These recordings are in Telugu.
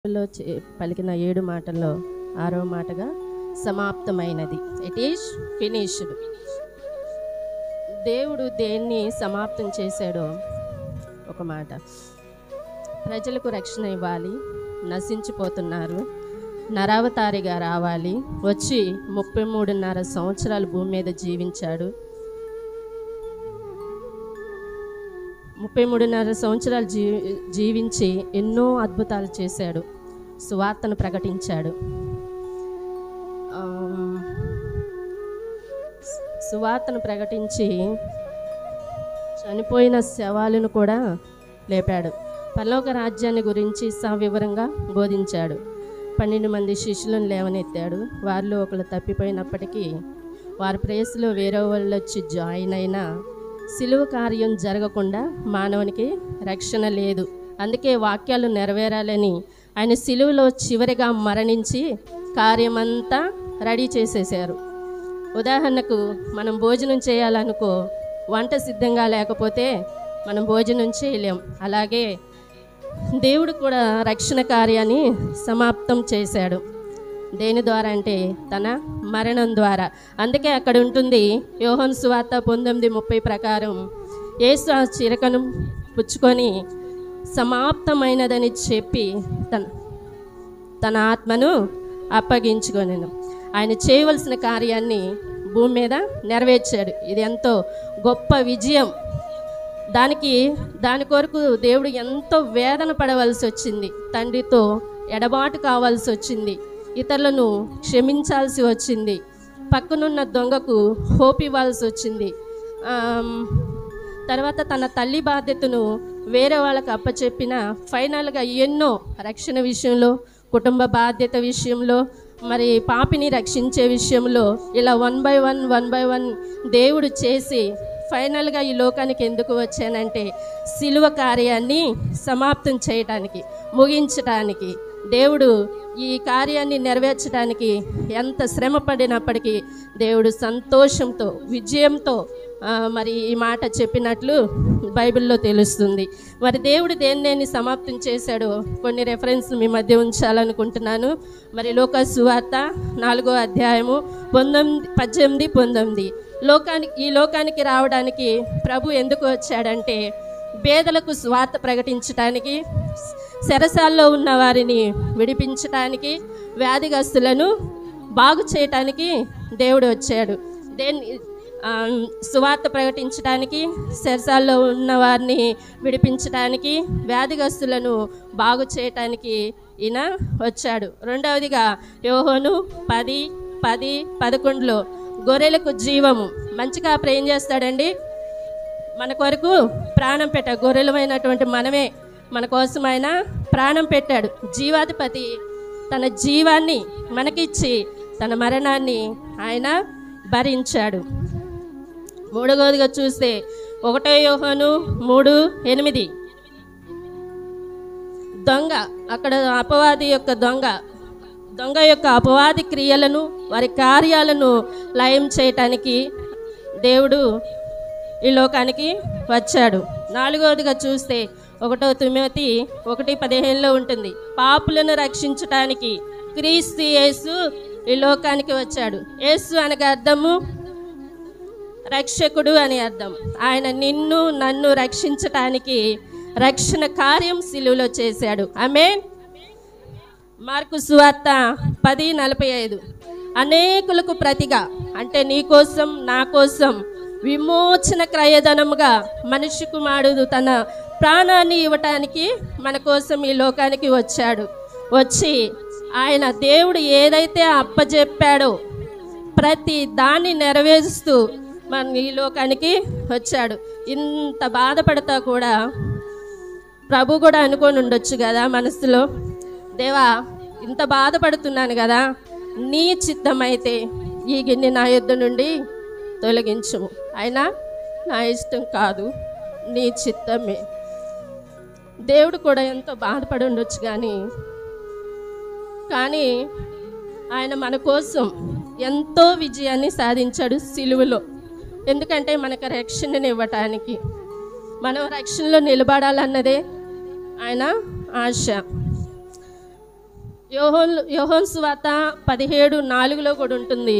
లో పలికిన 7 మాటల్లో 6వ మాటగా సమాప్తమైనది. It is finished. దేవుడు దేన్ని సమాప్తం చేశాడో ఒక మాట. ప్రజలకు రక్షణ ఇవ్వాలి, నశించిపోతున్నారు, నరావతారిగా రావాలి, వచ్చి 33.5 సంవత్సరాలు భూమి మీద జీవించాడు. 33.5 సంవత్సరాలు జీవించి ఎన్నో అద్భుతాలు చేశాడు, సువార్తను ప్రకటించాడు. సువార్తను ప్రకటించి చనిపోయిన శవాలను కూడా లేపాడు. పరలోక రాజ్యాన్ని గురించి సవివరంగా బోధించాడు. 12 మంది శిష్యులను లేవనెత్తాడు. వారిలో ఒకరు తప్పిపోయినప్పటికీ వారి ప్లేస్లో వేరే వాళ్ళు వచ్చి జాయిన్ అయినా సిలువ కార్యం జరగకుండా మానవునికి రక్షణ లేదు. అందుకే వాక్యాలు నెరవేరాలని ఆయన సిలువలో చివరిగా మరణించి కార్యమంతా రెడీ చేసేసారు. ఉదాహరణకు మనం భోజనం చేయాలనుకో, వంట సిద్ధంగా లేకపోతే మనం భోజనం చేయలేం. అలాగే దేవుడు కూడా రక్షణ కార్యాన్ని సమాప్తం చేశాడు. దేని ద్వారా అంటే తన మరణం ద్వారా. అందుకే అక్కడ ఉంటుంది యోహాను సువార్త 19:30 ప్రకారం, యేసు ఆ చిరకను పుచ్చుకొని సమాప్తమైనదని చెప్పి తన ఆత్మను అప్పగించుకొనెను. ఆయన చేయవలసిన కార్యాన్ని భూమి మీద నెరవేర్చాడు. ఇది ఎంతో గొప్ప విజయం. దాని కొరకు దేవుడు ఎంతో వేదన పడవలసి వచ్చింది. తండ్రితో ఎడబాటు కావాల్సి వచ్చింది. ఇతరులను క్షమించాల్సి వచ్చింది. పక్కనున్న దొంగకు హోప్ ఇవ్వాల్సి వచ్చింది. తర్వాత తన తల్లి బాధ్యతను వేరే వాళ్ళకు అప్పచెప్పిన ఫైనల్గా ఎన్నో రక్షణ విషయంలో, కుటుంబ బాధ్యత విషయంలో, మరి పాపిని రక్షించే విషయంలో ఇలా 1 by 1 దేవుడు చేసి ఫైనల్గా ఈ లోకానికి ఎందుకు వచ్చానంటే సిలువ కార్యాన్ని సమాప్తం చేయటానికి, ముగించటానికి. దేవుడు ఈ కార్యాన్ని నెరవేర్చడానికి ఎంత శ్రమ పడినప్పటికీ దేవుడు సంతోషంతో, విజయంతో మరి ఈ మాట చెప్పినట్లు బైబిల్లో తెలుస్తుంది. మరి దేవుడు దేన్ని సమాప్తం చేశాడో కొన్ని రెఫరెన్స్లు మీ మధ్య ఉంచాలనుకుంటున్నాను. మరి లూకాసు సువార్త 4వ అధ్యాయము 18-19. ఈ లోకానికి రావడానికి ప్రభు ఎందుకు వచ్చాడంటే పేదలకు సువార్త ప్రకటించడానికి, చెరసాల్లో ఉన్న వారిని విడిపించటానికి, వ్యాధిగ్రస్తులను బాగు చేయటానికి దేవుడు వచ్చాడు. సువార్త ప్రకటించడానికి, చెరసాల్లో ఉన్న వారిని విడిపించడానికి, వ్యాధిగ్రస్తులను బాగు చేయటానికి ఈయన వచ్చాడు. రెండవదిగా యోహాను 10:11 గొర్రెలకు జీవము. మంచి కాపరి ఏం చేస్తాడండి? మన కొరకు ప్రాణం పెట్టాడు. గొర్రెలమైనటువంటి మనమే మన కోసం ఆయన ప్రాణం పెట్టాడు. జీవాధిపతి తన జీవాన్ని మనకిచ్చి తన మరణాన్ని ఆయన భరించాడు. మూడవదిగా చూస్తే 1 యోహాను 3:8 దొంగ, అక్కడ అపవాది యొక్క దొంగ యొక్క అపవాది క్రియలను, వారి కార్యాలను లయం చేయటానికి దేవుడు ఈ లోకానికి వచ్చాడు. 4వదిగా చూస్తే 1 తిమోతి 1:15 ఉంటుంది. పాపులను రక్షించటానికి క్రీస్తు యేసు ఈ లోకానికి వచ్చాడు. యేసు అనగా అర్థము రక్షకుడు అని అర్థం. ఆయన నిన్ను నన్ను రక్షించటానికి రక్షణ కార్యం సిలువలో చేశాడు. ఆమేన్. మార్కు సువార్త 10:45 అనేకులకు ప్రతిగా, అంటే నీ కోసం నా కోసం విమోచన క్రయధనముగా మనిషి కుమారుడు తన ప్రాణాన్ని ఇవ్వటానికి మన కోసం ఈ లోకానికి వచ్చాడు. వచ్చి ఆయన దేవుడు ఏదైతే అప్పచెప్పాడో ప్రతి దాన్ని నెరవేరుస్తూ మన ఈ లోకానికి వచ్చాడు. ఇంత బాధపడతా కూడా ప్రభు కూడా అనుకొని ఉండొచ్చు కదా మనసులో, దేవా ఇంత బాధపడుతున్నాను కదా, నీ చిత్తమైతే ఈ గిన్నె నా యొద్ద నుండి తొలగించుము. అయినా నా ఇష్టం కాదు, నీ చిత్తమే. దేవుడు కూడా ఎంతో బాధపడి ఉండొచ్చు కానీ ఆయన మన కోసం ఎంతో విజయాన్ని సాధించాడు సిలువలో. ఎందుకంటే మనకు రక్షణని ఇవ్వటానికి, మనం రక్షణలో నిలబడాలన్నదే ఆయన ఆశ. యోహాను సువార్త 17:4 కూడా ఉంటుంది.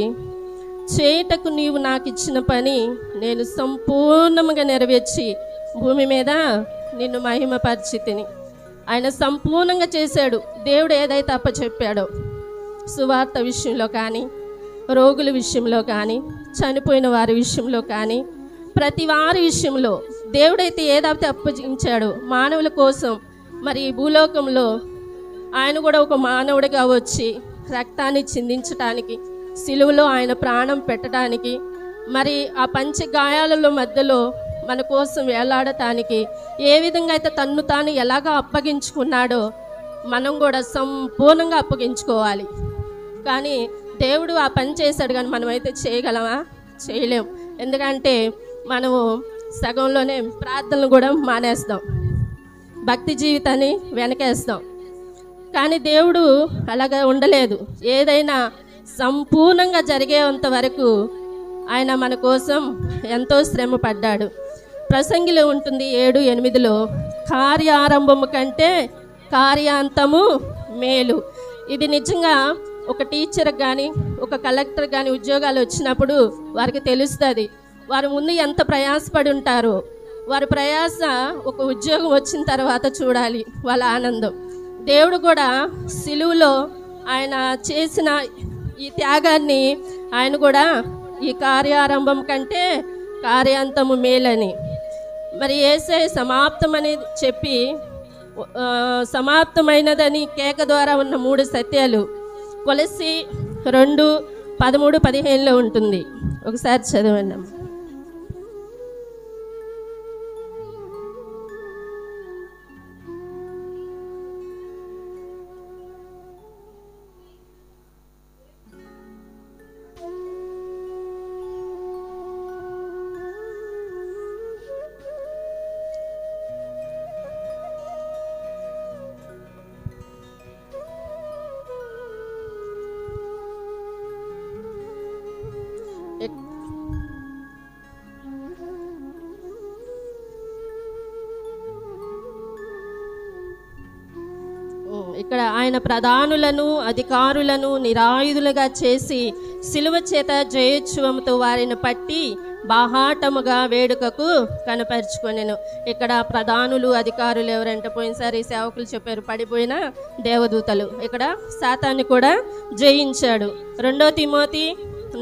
చేయుటకు నీవు నాకు ఇచ్చిన పని నేను సంపూర్ణంగా నెరవేర్చి భూమి మీద నిన్ను మహిమపరిచితిని. ఆయన సంపూర్ణంగా చేశాడు. దేవుడు ఏదైతే అప్పచెప్పాడో సువార్త విషయంలో కానీ, రోగుల విషయంలో కానీ, చనిపోయిన వారి విషయంలో కానీ, ప్రతి వారి విషయంలో దేవుడైతే ఏదైతే అప్పగించాడో మానవుల కోసం, మరి భూలోకంలో ఆయన కూడా ఒక మానవుడిగా వచ్చి రక్తాన్ని చిందించటానికి, సిలువలో ఆయన ప్రాణం పెట్టడానికి, మరి ఆ పంచ గాయాలలో మధ్యలో మన కోసం వేలాడటానికి ఏ విధంగా అయితే తన్ను తాను ఎలాగా అప్పగించుకున్నాడో మనం కూడా సంపూర్ణంగా అప్పగించుకోవాలి. కానీ దేవుడు ఆ పని చేశాడు, కానీ మనమైతే చేయగలమా? చేయలేం. ఎందుకంటే మనము సగంలోనే ప్రార్థనలు కూడా మానేస్తాం, భక్తి జీవితాన్ని వెనకేస్తాం. కానీ దేవుడు అలాగా ఉండలేదు. ఏదైనా సంపూర్ణంగా జరిగేంత వరకు ఆయన మన కోసం ఎంతో శ్రమ పడ్డాడు. ప్రసంగిలో ఉంటుంది 7:8 కార్యారంభము కంటే కార్యాంతము మేలు. ఇది నిజంగా ఒక టీచర్ కానీ, ఒక కలెక్టర్ కానీ ఉద్యోగాలు వచ్చినప్పుడు వారికి తెలుస్తుంది. వారు ముందు ఎంత ప్రయాసపడి ఉంటారో, వారి ప్రయాస ఒక ఉద్యోగం వచ్చిన తర్వాత చూడాలి వాళ్ళ ఆనందం. దేవుడు కూడా సిలువలో ఆయన చేసిన ఈ త్యాగాన్ని ఆయన కూడా ఈ కార్యారంభం కంటే కార్యాంతము మేలని, మరి యేసయ్య సమాప్తం అనేది చెప్పి సమాప్తమైనదని కేక ద్వారా ఉన్న 3 సత్యాలు కొలస్సీ 2:13-15 ఉంటుంది. ఒకసారి చదవండి. ఇక్కడ ఆయన ప్రధానులను అధికారులను నిరాయుధులుగా చేసి సిలువ చేత జయోత్సవముతో వారిని పట్టి బాహాటముగా వేడుకకు కనపరుచుకొనెను. ఇక్కడ ప్రధానులు అధికారులు ఎవరంటే పోయినసారి సేవకులు చెప్పారు, పడిపోయిన దేవదూతలు. ఇక్కడ సాతాన్ని కూడా జయించాడు. 2 తిమోతి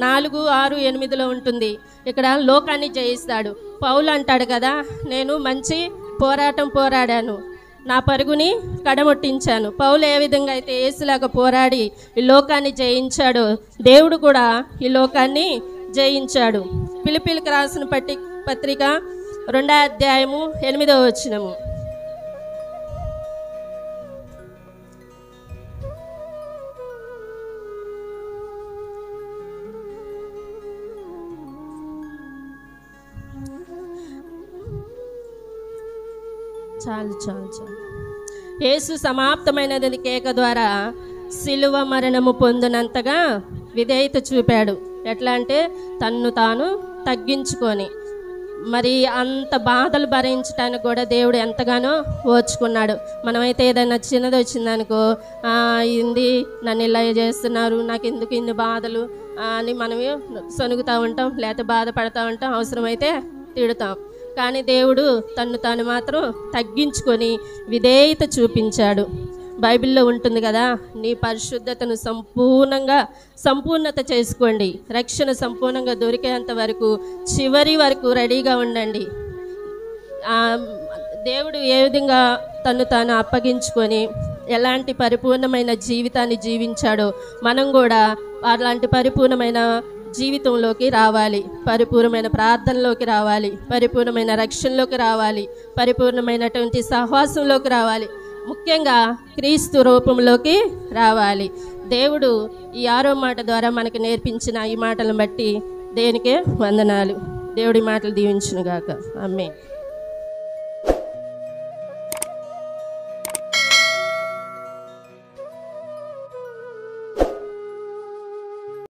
4:6-8 ఉంటుంది. ఇక్కడ లోకాన్ని జయిస్తాడు. పౌలు అంటాడు కదా, నేను మంచి పోరాటం పోరాడాను, నా పరుగుని కడముట్టించాను. పౌలు ఏ విధంగా అయితే యేసులాగా పోరాడి ఈ లోకాన్ని జయించాడో దేవుడు కూడా ఈ లోకాన్ని జయించాడు. ఫిలిప్పీలకు రాసిన పత్రిక 2:8 చాలు. యేసు సమాప్తమైనది కేక ద్వారా సిలువ మరణము పొందినంతగా విధేయత చూపాడు. ఎట్లా అంటే తన్ను తాను తగ్గించుకొని, మరి అంత బాధలు భరించడానికి కూడా దేవుడు ఎంతగానో ఓర్చుకున్నాడు. మనమైతే ఏదైనా చిన్నది వచ్చిందనుకో, ఇంది నన్ను ఇలా చేస్తున్నారు, నాకు ఎందుకు ఇన్ని బాధలు అని మనమే సొనుగుతూ ఉంటాం, లేకపోతే బాధపడతా ఉంటాం, అవసరమైతే తిడతాం. కానీ దేవుడు తన్ను తాను మాత్రం తగ్గించుకొని విధేయత చూపించాడు. బైబిల్లో ఉంటుంది కదా, నీ పరిశుద్ధతను సంపూర్ణత చేసుకోండి, రక్షణ సంపూర్ణంగా దొరికేంత వరకు చివరి వరకు రెడీగా ఉండండి. దేవుడు ఏ విధంగా తను తాను అప్పగించుకొని ఎలాంటి పరిపూర్ణమైన జీవితాన్ని జీవించాడో మనం కూడా అలాంటి పరిపూర్ణమైన జీవితంలోకి రావాలి, పరిపూర్ణమైన ప్రార్థనలోకి రావాలి, పరిపూర్ణమైన రక్షణలోకి రావాలి, పరిపూర్ణమైనటువంటి సహవాసంలోకి రావాలి, ముఖ్యంగా క్రీస్తు రూపంలోకి రావాలి. దేవుడు ఈ 6వ మాట ద్వారా మనకు నేర్పించిన ఈ మాటలను బట్టి దేనికే వందనాలు. దేవుడి మాటలు దీవించునుగాక. ఆమేన్.